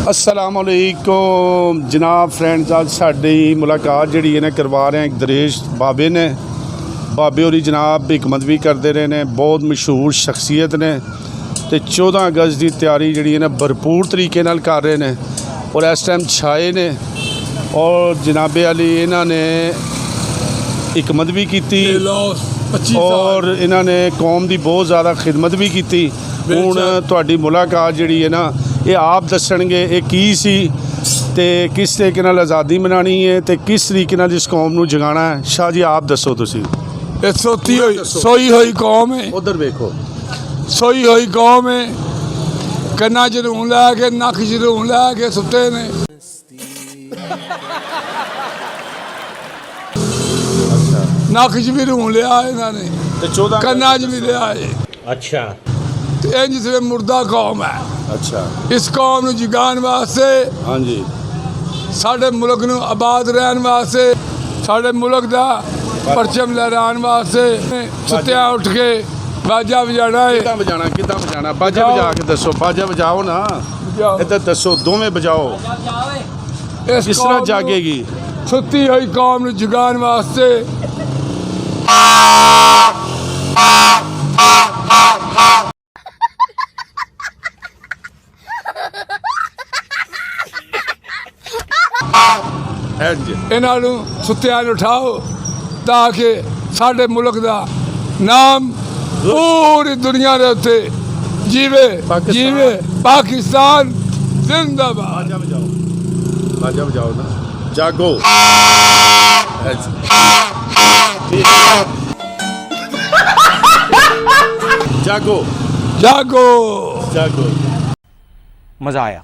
अस्सलामुअलैकुम जनाब फ्रेंड्स, अज साडी मुलाकात जी इन्हें करवा रहे हैं एक दरेश बाबे ने। बाबे होरी जनाब हिकमत भी करते रहे ने, बहुत मशहूर शख्सियत ने। तो 14 अगस्त की तैयारी जी ने भरपूर तरीके नाल कर रहे हैं और इस टाइम छाए ने। और जनाबे अली इन्होंने हिकमत भी की और इन्होंने कौम की बहुत ज़्यादा खिदमत भी की। हुण तुहाडी मुलाकात जी है ना, ये आप दसणगे ये की सी ते किस तरीके नाल आज़ादी मनानी है तो किस तरीके नाल इस कौम नूं जगाना है। शाह जी आप दसो तुसीं। ये सोई हुई कौम है, उधर देखो, सोई हुई कौम है। कन्ना च रूं लैके नक्क च रूं लैके सुते ने। नक्क च भी रूं लिया इन्होंने, कन्ना च भी लिया है। अच्छा, इंज से मुर्दा कौम है। अच्छा, इस कौम नूं जगाण वास्ते, हाँ जी, साडे मुल्क नूं आबाद रहन वास्ते, साडे मुल्क दा परचम लहराण वास्ते सुत्या उठ के बाजा बजाना है। किदां बजाना बाजा बजा के दसो। बाजा बजाओ ना, इधर दसो, दोवें बजाओ। किस तरह जागेगी? सुती हुई कौम नूं जगाण वास्ते इन्हों सुत्या उठाओ ताकि साडे मुल्क का नाम पूरी दुनिया के उत्ते जीवे जीवे। पाकिस्तान जिंदाबाद। बाजा बजाओ ना, जागो। जागो जागो जागो। मज़ा आया।